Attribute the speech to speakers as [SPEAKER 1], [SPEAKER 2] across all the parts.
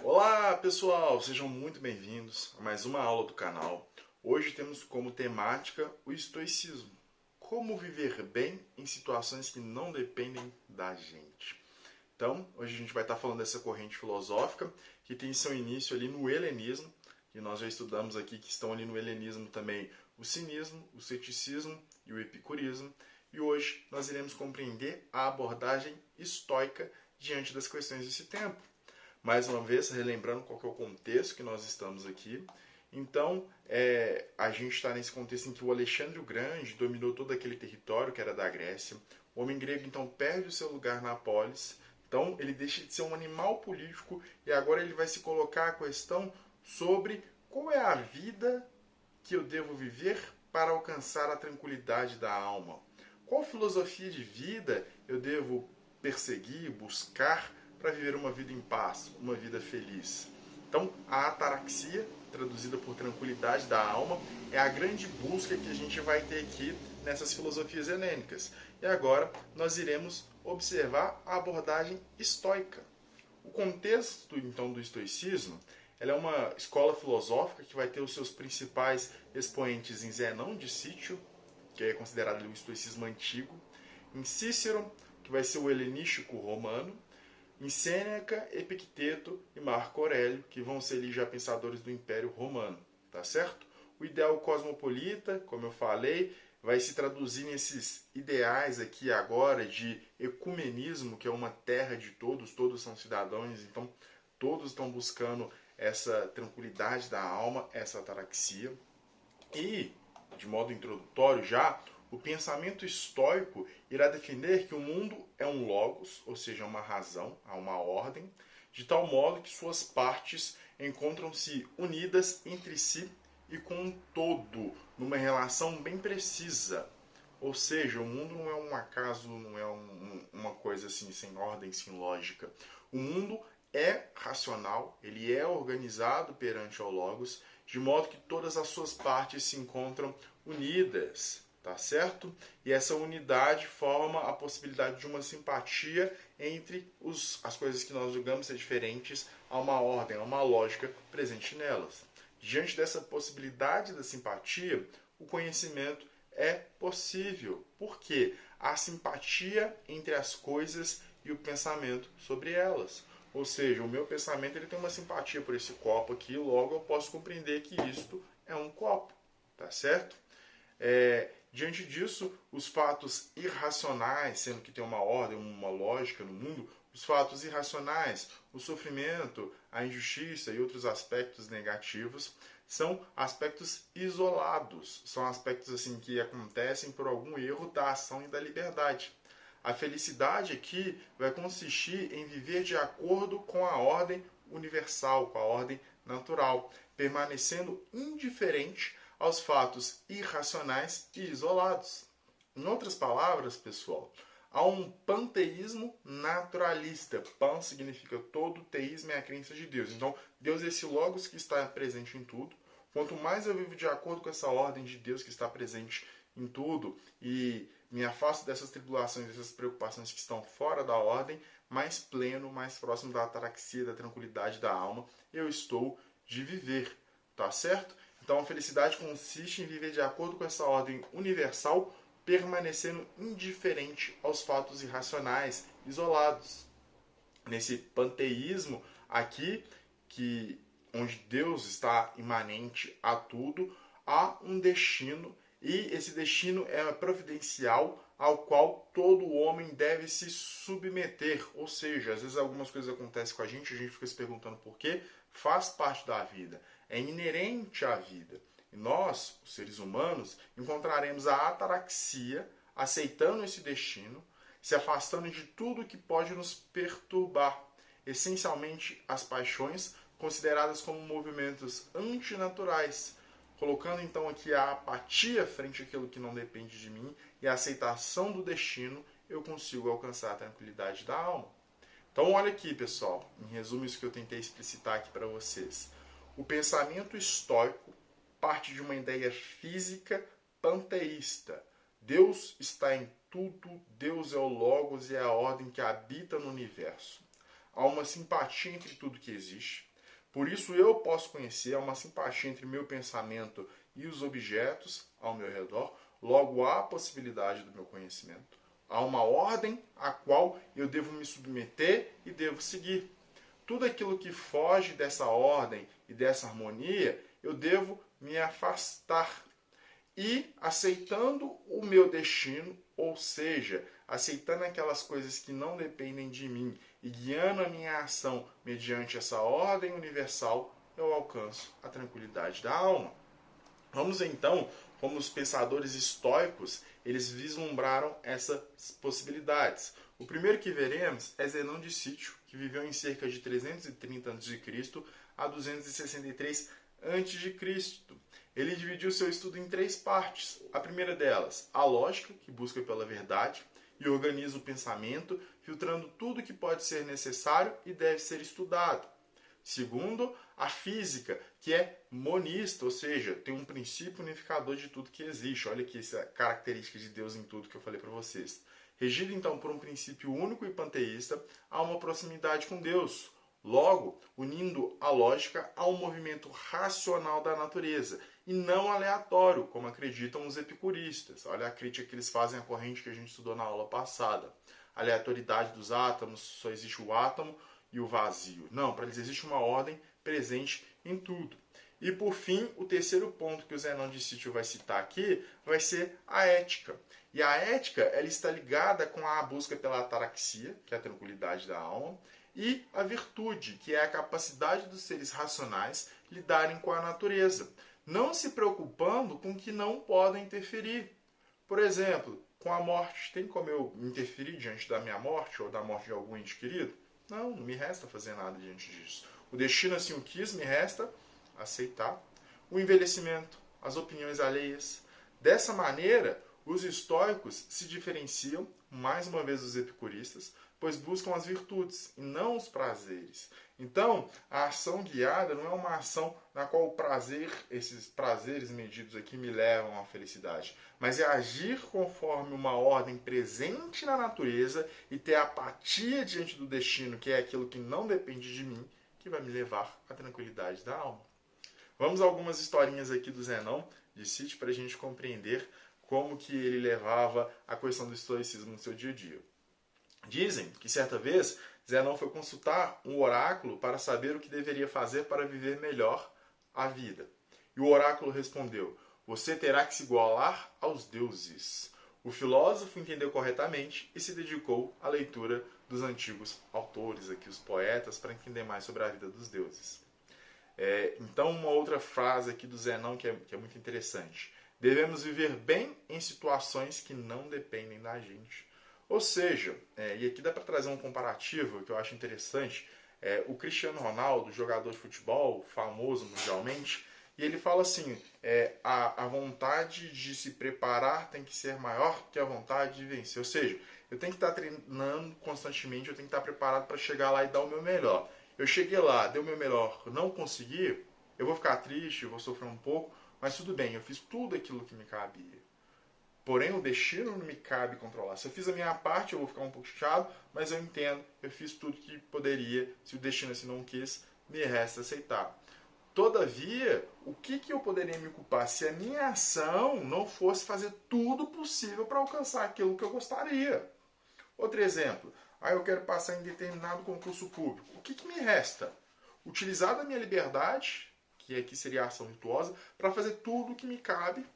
[SPEAKER 1] Olá pessoal, sejam muito bem-vindos a mais uma aula do canal. Hoje temos como temática o estoicismo. Como viver bem em situações que não dependem da gente. Então, hoje a gente vai estar falando dessa corrente filosófica que tem seu início ali no helenismo, que nós já estudamos aqui que estão ali no helenismo também o cinismo, o ceticismo e o epicurismo. E hoje nós iremos compreender a abordagem estoica diante das questões desse tempo. Mais uma vez, relembrando qual que é o contexto que nós estamos aqui. Então, a gente está nesse contexto em que o Alexandre o Grande dominou todo aquele território que era da Grécia. O homem grego, então, perde o seu lugar na polis. Então, ele deixa de ser um animal político e agora ele vai se colocar a questão sobre qual é a vida que eu devo viver para alcançar a tranquilidade da alma. Qual filosofia de vida eu devo perseguir, buscar para viver uma vida em paz, uma vida feliz. Então, a ataraxia, traduzida por tranquilidade da alma, é a grande busca que a gente vai ter aqui nessas filosofias helênicas. E agora nós iremos observar a abordagem estoica. O contexto, então, do estoicismo, ela é uma escola filosófica que vai ter os seus principais expoentes em Zenão de Sítio, que é considerado o estoicismo antigo, em Cícero, que vai ser o helenístico romano, em Sêneca, Epicteto e Marco Aurélio, que vão ser ali já pensadores do Império Romano, tá certo? O ideal cosmopolita, como eu falei, vai se traduzir nesses ideais aqui agora de ecumenismo, que é uma terra de todos, todos são cidadãos, então todos estão buscando essa tranquilidade da alma, essa ataraxia. E, de modo introdutório já, o pensamento estoico irá defender que o mundo é um logos, ou seja, uma razão, há uma ordem, de tal modo que suas partes encontram-se unidas entre si e com um todo, numa relação bem precisa. Ou seja, o mundo não é um acaso, não é uma coisa assim sem ordem, sem lógica. O mundo é racional, ele é organizado perante o logos, de modo que todas as suas partes se encontram unidas, tá certo? E essa unidade forma a possibilidade de uma simpatia entre as coisas que nós julgamos ser diferentes a uma ordem, a uma lógica presente nelas. Diante dessa possibilidade da simpatia, o conhecimento é possível. Por quê? Há simpatia entre as coisas e o pensamento sobre elas. Ou seja, o meu pensamento ele tem uma simpatia por esse copo aqui, logo eu posso compreender que isto é um copo, tá certo? Diante disso, os fatos irracionais, sendo que tem uma ordem, uma lógica no mundo, os fatos irracionais, o sofrimento, a injustiça e outros aspectos negativos, são aspectos isolados, são aspectos assim que acontecem por algum erro da ação e da liberdade. A felicidade aqui vai consistir em viver de acordo com a ordem universal, com a ordem natural, permanecendo indiferente aos fatos irracionais e isolados. Em outras palavras, pessoal, há um panteísmo naturalista. Pan significa todo, teísmo é a crença de Deus. Então, Deus é esse logos que está presente em tudo. Quanto mais eu vivo de acordo com essa ordem de Deus que está presente em tudo e me afasto dessas tribulações, dessas preocupações que estão fora da ordem, mais pleno, mais próximo da ataraxia, da tranquilidade da alma, eu estou de viver, tá certo? Então a felicidade consiste em viver de acordo com essa ordem universal, permanecendo indiferente aos fatos irracionais, isolados. Nesse panteísmo aqui, onde Deus está imanente a tudo, há um destino e esse destino é providencial ao qual todo homem deve se submeter. Ou seja, às vezes algumas coisas acontecem com a gente fica se perguntando por quê, faz parte da vida, é inerente à vida. E nós, os seres humanos, encontraremos a ataraxia aceitando esse destino, se afastando de tudo que pode nos perturbar, essencialmente as paixões, consideradas como movimentos antinaturais, colocando então aqui a apatia frente àquilo que não depende de mim e a aceitação do destino, eu consigo alcançar a tranquilidade da alma. Então olha aqui, pessoal, em resumo isso que eu tentei explicitar aqui para vocês. O pensamento estoico parte de uma ideia física panteísta. Deus está em tudo, Deus é o Logos e é a ordem que habita no universo. Há uma simpatia entre tudo que existe. Por isso eu posso conhecer, há uma simpatia entre meu pensamento e os objetos ao meu redor, logo há a possibilidade do meu conhecimento. Há uma ordem a qual eu devo me submeter e devo seguir. Tudo aquilo que foge dessa ordem e dessa harmonia, eu devo me afastar. E aceitando o meu destino, ou seja, aceitando aquelas coisas que não dependem de mim e guiando a minha ação mediante essa ordem universal, eu alcanço a tranquilidade da alma. Vamos então, como os pensadores estoicos, eles vislumbraram essas possibilidades. O primeiro que veremos é Zenão de Sítio, que viveu em cerca de 330 a.C. a 263 a.C. Ele dividiu seu estudo em 3 partes. A primeira delas, a lógica, que busca pela verdade e organiza o pensamento, filtrando tudo que pode ser necessário e deve ser estudado. Segundo, a física, que é monista, ou seja, tem um princípio unificador de tudo que existe. Olha aqui essa característica de Deus em tudo que eu falei para vocês. Regido então por um princípio único e panteísta, há uma proximidade com Deus. Logo, unindo a lógica a um movimento racional da natureza e não aleatório, como acreditam os epicuristas. Olha a crítica que eles fazem à corrente que a gente estudou na aula passada. A aleatoriedade dos átomos, só existe o átomo e o vazio. Não, para eles existe uma ordem presente em tudo. E por fim, o terceiro ponto que o Zenão de Sítio vai citar aqui vai ser a ética. E a ética ela está ligada com a busca pela ataraxia, que é a tranquilidade da alma, e a virtude, que é a capacidade dos seres racionais lidarem com a natureza, não se preocupando com o que não podem interferir. Por exemplo, com a morte, tem como eu interferir diante da minha morte ou da morte de algum ente querido? Não me resta fazer nada diante disso. O destino assim o quis, me resta aceitar. O envelhecimento, as opiniões alheias. Dessa maneira, os estoicos se diferenciam, mais uma vez, dos epicuristas, pois buscam as virtudes e não os prazeres. Então, a ação guiada não é uma ação na qual o prazer, esses prazeres medidos aqui me levam à felicidade, mas é agir conforme uma ordem presente na natureza e ter apatia diante do destino, que é aquilo que não depende de mim, que vai me levar à tranquilidade da alma. Vamos a algumas historinhas aqui do Zenão de Sítio para a gente compreender como que ele levava a questão do estoicismo no seu dia a dia. Dizem que certa vez Zenão foi consultar um oráculo para saber o que deveria fazer para viver melhor a vida. E o oráculo respondeu: você terá que se igualar aos deuses. O filósofo entendeu corretamente e se dedicou à leitura dos antigos autores, aqui os poetas, para entender mais sobre a vida dos deuses. Então, uma outra frase aqui do Zenão que é muito interessante. Devemos viver bem em situações que não dependem da gente. Ou seja, e aqui dá para trazer um comparativo que eu acho interessante, o Cristiano Ronaldo, jogador de futebol, famoso mundialmente, e ele fala assim, a vontade de se preparar tem que ser maior que a vontade de vencer. Ou seja, eu tenho que estar treinando constantemente, eu tenho que estar preparado para chegar lá e dar o meu melhor. Eu cheguei lá, dei o meu melhor, não consegui, eu vou ficar triste, eu vou sofrer um pouco, mas tudo bem, eu fiz tudo aquilo que me cabia. Porém, o destino não me cabe controlar. Se eu fiz a minha parte, eu vou ficar um pouco chateado, mas eu entendo, eu fiz tudo que poderia. Se o destino assim não quis, me resta aceitar. Todavia, o que eu poderia me culpar se a minha ação não fosse fazer tudo possível para alcançar aquilo que eu gostaria? Outro exemplo, eu quero passar em determinado concurso público. O que me resta? Utilizar da minha liberdade, que aqui seria a ação virtuosa, para fazer tudo o que me cabe,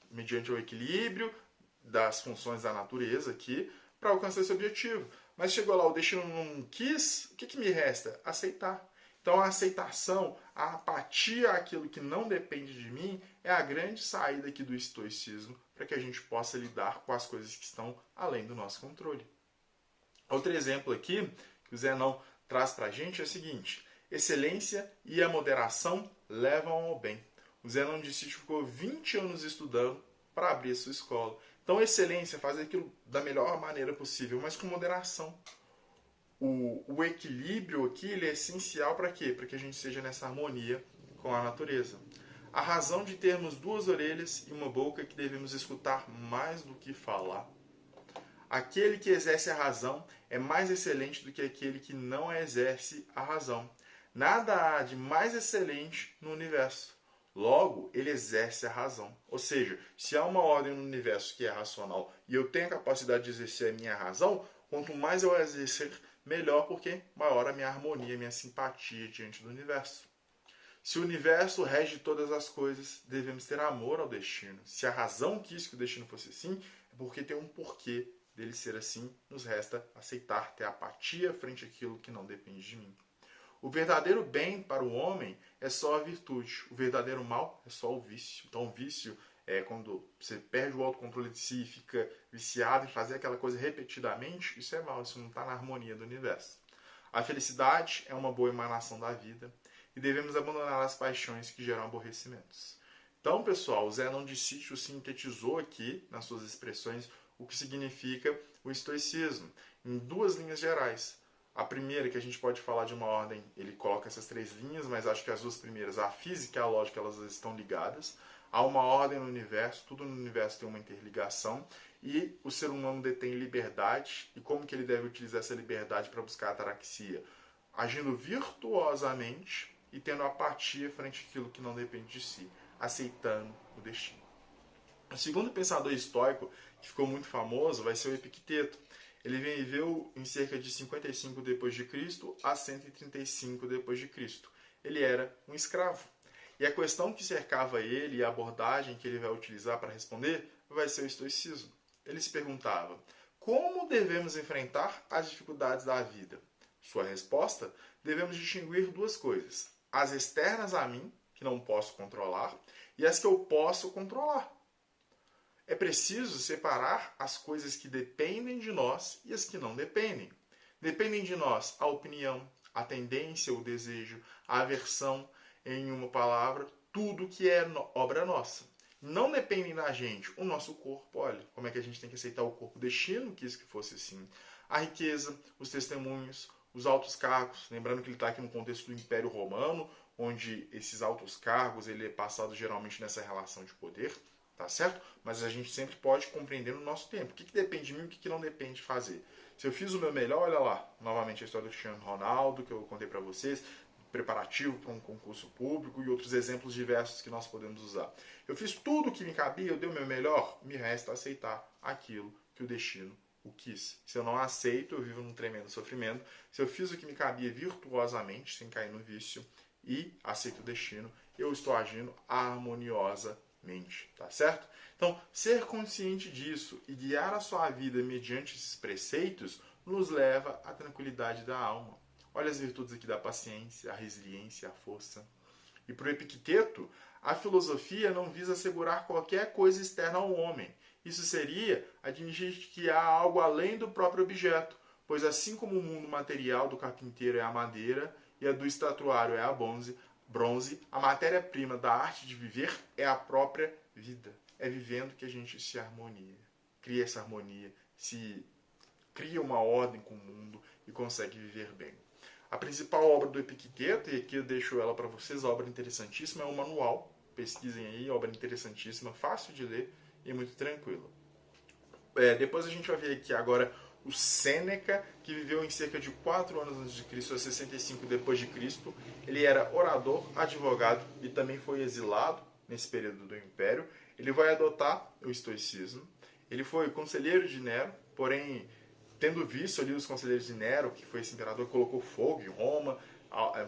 [SPEAKER 1] mediante o equilíbrio das funções da natureza aqui, para alcançar esse objetivo. Mas chegou lá, o destino não quis, o que me resta? Aceitar. Então a aceitação, a apatia àquilo que não depende de mim, é a grande saída aqui do estoicismo, para que a gente possa lidar com as coisas que estão além do nosso controle. Outro exemplo aqui, que o Zenão traz para a gente, é o seguinte: excelência e a moderação levam ao bem. O Zenão de Sítio ficou 20 anos estudando para abrir a sua escola. Então, excelência, fazer aquilo da melhor maneira possível, mas com moderação. O equilíbrio aqui ele é essencial para quê? Para que a gente seja nessa harmonia com a natureza. A razão de termos 2 orelhas e uma boca é que devemos escutar mais do que falar. Aquele que exerce a razão é mais excelente do que aquele que não exerce a razão. Nada há de mais excelente no universo. Logo, ele exerce a razão. Ou seja, se há uma ordem no universo que é racional e eu tenho a capacidade de exercer a minha razão, quanto mais eu exercer, melhor, porque maior a minha harmonia, a minha simpatia diante do universo. Se o universo rege todas as coisas, devemos ter amor ao destino. Se a razão quis que o destino fosse assim, é porque tem um porquê dele ser assim. Nos resta aceitar, ter apatia frente àquilo que não depende de mim. O verdadeiro bem para o homem é só a virtude. O verdadeiro mal é só o vício. Então, o vício é quando você perde o autocontrole de si e fica viciado em fazer aquela coisa repetidamente. Isso é mal, isso não está na harmonia do universo. A felicidade é uma boa emanação da vida e devemos abandonar as paixões que geram aborrecimentos. Então, pessoal, o Zenão de Sítio sintetizou aqui, nas suas expressões, o que significa o estoicismo, em duas linhas gerais. A primeira, que a gente pode falar de uma ordem, ele coloca essas três linhas, mas acho que as duas primeiras, a física e a lógica, elas estão ligadas. Há uma ordem no universo, tudo no universo tem uma interligação, e o ser humano detém liberdade, e como que ele deve utilizar essa liberdade para buscar a ataraxia? Agindo virtuosamente e tendo apatia frente àquilo que não depende de si, aceitando o destino. O segundo pensador estoico, que ficou muito famoso, vai ser o Epicteto. Ele viveu em cerca de 55 d.C. a 135 d.C. Ele era um escravo. E a questão que cercava ele e a abordagem que ele vai utilizar para responder vai ser o estoicismo. Ele se perguntava: como devemos enfrentar as dificuldades da vida? Sua resposta: devemos distinguir duas coisas: as externas a mim, que não posso controlar, e as que eu posso controlar. É preciso separar as coisas que dependem de nós e as que não dependem. Dependem de nós a opinião, a tendência, o desejo, a aversão, em uma palavra, tudo que é obra nossa. Não dependem da gente o nosso corpo, olha, como é que a gente tem que aceitar o corpo, o destino quis que fosse assim. A riqueza, os testemunhos, os altos cargos, lembrando que ele está aqui no contexto do Império Romano, onde esses altos cargos ele é passado geralmente nessa relação de poder. Tá certo? Mas a gente sempre pode compreender no nosso tempo. O que depende de mim e o que não depende de fazer. Se eu fiz o meu melhor, olha lá, novamente a história do Cristiano Ronaldo, que eu contei para vocês, preparativo para um concurso público e outros exemplos diversos que nós podemos usar. Eu fiz tudo o que me cabia, eu dei o meu melhor, me resta aceitar aquilo que o destino o quis. Se eu não aceito, eu vivo num tremendo sofrimento. Se eu fiz o que me cabia virtuosamente, sem cair no vício, e aceito o destino, eu estou agindo harmoniosamente. Tá certo? Então, ser consciente disso e guiar a sua vida mediante esses preceitos nos leva à tranquilidade da alma. Olha as virtudes aqui da paciência, a resiliência, a força. E para o Epicteto, a filosofia não visa assegurar qualquer coisa externa ao homem. Isso seria admitir que há algo além do próprio objeto, pois assim como o mundo material do carpinteiro é a madeira e a do estatuário é a bronze, a matéria-prima da arte de viver é a própria vida. É vivendo que a gente se harmonia, cria essa harmonia, se cria uma ordem com o mundo e consegue viver bem. A principal obra do Epicteto, e aqui eu deixo ela para vocês, a obra interessantíssima, é um manual. Pesquisem aí, obra interessantíssima, fácil de ler e muito tranquila. Depois a gente vai ver aqui agora o Sêneca, que viveu em cerca de 4 anos antes de Cristo, a 65 depois de Cristo. Ele era orador, advogado e também foi exilado nesse período do Império. Ele vai adotar o estoicismo. Ele foi conselheiro de Nero, porém, tendo visto ali os conselheiros de Nero, que foi esse imperador, colocou fogo em Roma.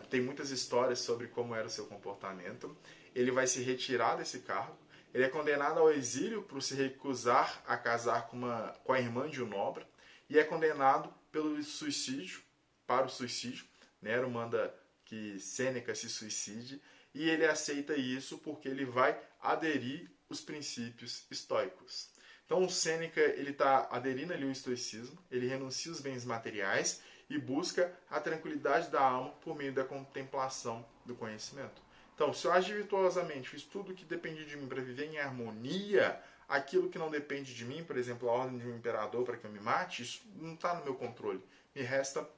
[SPEAKER 1] Tem muitas histórias sobre como era o seu comportamento. Ele vai se retirar desse cargo. Ele é condenado ao exílio por se recusar a casar com a irmã de um nobre e é condenado pelo suicídio, para o suicídio. Nero manda que Sêneca se suicide e ele aceita isso porque ele vai aderir os princípios estoicos. Então o Sêneca está aderindo ali ao estoicismo, ele renuncia os bens materiais e busca a tranquilidade da alma por meio da contemplação do conhecimento. Então, se eu agir virtuosamente, fiz tudo o que depende de mim para viver em harmonia, aquilo que não depende de mim, por exemplo, a ordem de um imperador para que eu me mate, isso não está no meu controle. Me resta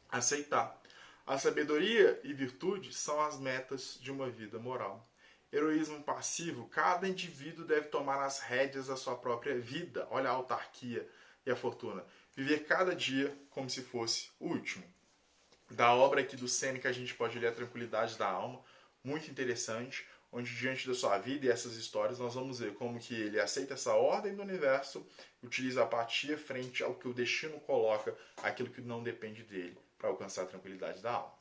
[SPEAKER 1] aceitar. A sabedoria e virtude são as metas de uma vida moral. Heroísmo passivo, cada indivíduo deve tomar as rédeas da sua própria vida. Olha a autarquia e a fortuna. Viver cada dia como se fosse o último. Da obra aqui do Sêneca a gente pode ler A Tranquilidade da Alma, muito interessante, onde diante da sua vida e essas histórias nós vamos ver como que ele aceita essa ordem do universo, utiliza a apatia frente ao que o destino coloca, aquilo que não depende dele, para alcançar a tranquilidade da alma.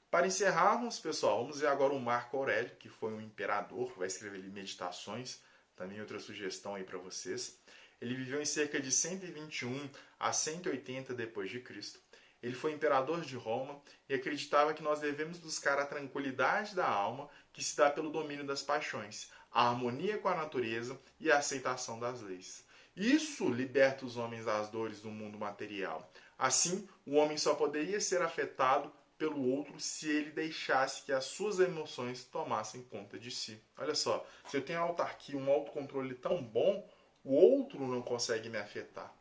[SPEAKER 1] Para encerrarmos, pessoal, vamos ver agora o Marco Aurélio, que foi um imperador, vai escrever ali Meditações, também outra sugestão aí para vocês. Ele viveu em cerca de 121 a 180 depois de Cristo. Ele foi imperador de Roma e acreditava que nós devemos buscar a tranquilidade da alma, que se dá pelo domínio das paixões, a harmonia com a natureza e a aceitação das leis. Isso liberta os homens das dores do mundo material. Assim, o homem só poderia ser afetado pelo outro se ele deixasse que as suas emoções tomassem conta de si. Olha só, se eu tenho autarquia, um autocontrole tão bom, o outro não consegue me afetar.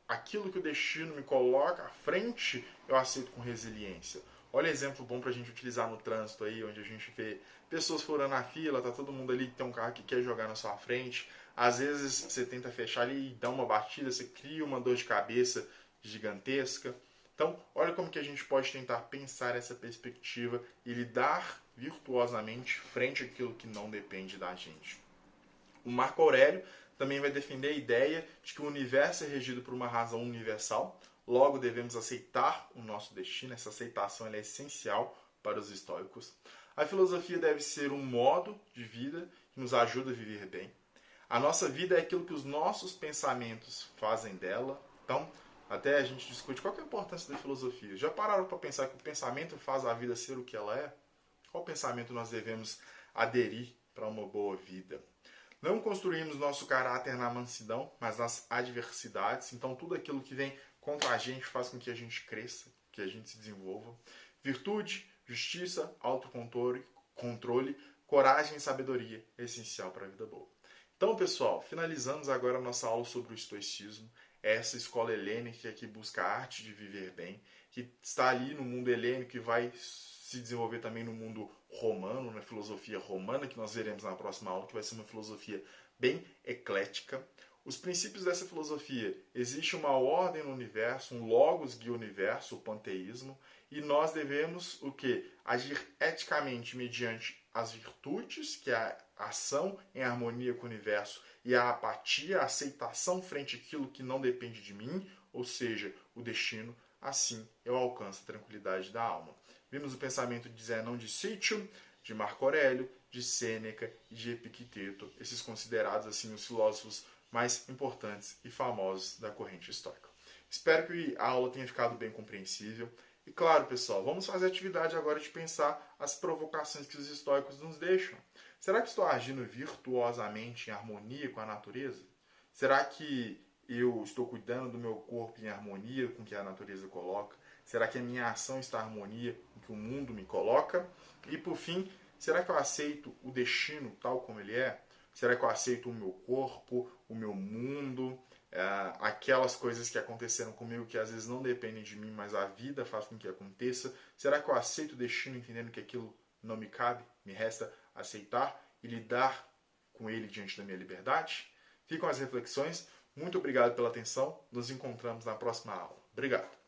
[SPEAKER 1] Aquilo que o destino me coloca à frente, eu aceito com resiliência. Olha exemplo bom para a gente utilizar no trânsito aí, onde a gente vê pessoas furando a fila, tá todo mundo ali que tem um carro que quer jogar na sua frente. Às vezes você tenta fechar ali e dá uma batida, você cria uma dor de cabeça gigantesca. Então, olha como que a gente pode tentar pensar essa perspectiva e lidar virtuosamente frente àquilo que não depende da gente. O Marco Aurélio também vai defender a ideia de que o universo é regido por uma razão universal, logo devemos aceitar o nosso destino, essa aceitação é essencial para os estoicos. A filosofia deve ser um modo de vida que nos ajuda a viver bem. A nossa vida é aquilo que os nossos pensamentos fazem dela, então até a gente discute qual é a importância da filosofia. Já pararam para pensar que o pensamento faz a vida ser o que ela é? Qual pensamento nós devemos aderir para uma boa vida? Não construímos nosso caráter na mansidão, mas nas adversidades. Então, tudo aquilo que vem contra a gente faz com que a gente cresça, que a gente se desenvolva. Virtude, justiça, autocontrole, coragem e sabedoria é essencial para a vida boa. Então, pessoal, finalizamos agora a nossa aula sobre o estoicismo. Essa escola helênica que busca a arte de viver bem, que está ali no mundo helênico e vai se desenvolver também no mundo romano, na filosofia romana, que nós veremos na próxima aula, que vai ser uma filosofia bem eclética. Os princípios dessa filosofia, existe uma ordem no universo, um logos guia o universo, o panteísmo, e nós devemos o quê? Agir eticamente mediante as virtudes, que é a ação em harmonia com o universo, e a apatia, a aceitação frente àquilo que não depende de mim, ou seja, o destino, assim eu alcanço a tranquilidade da alma. Vimos o pensamento de Zenão de Cítio, de Marco Aurélio, de Sêneca e de Epicteto, esses considerados assim os filósofos mais importantes e famosos da corrente estoica. Espero que a aula tenha ficado bem compreensível. E claro, pessoal, vamos fazer a atividade agora de pensar as provocações que os estoicos nos deixam. Será que estou agindo virtuosamente em harmonia com a natureza? Será que eu estou cuidando do meu corpo em harmonia com o que a natureza coloca? Será que a minha ação está em harmonia com o que o mundo me coloca? E por fim, será que eu aceito o destino tal como ele é? Será que eu aceito o meu corpo, o meu mundo, aquelas coisas que aconteceram comigo que às vezes não dependem de mim, mas a vida faz com que aconteça? Será que eu aceito o destino entendendo que aquilo não me cabe? Me resta aceitar e lidar com ele diante da minha liberdade? Ficam as reflexões. Muito obrigado pela atenção. Nos encontramos na próxima aula. Obrigado.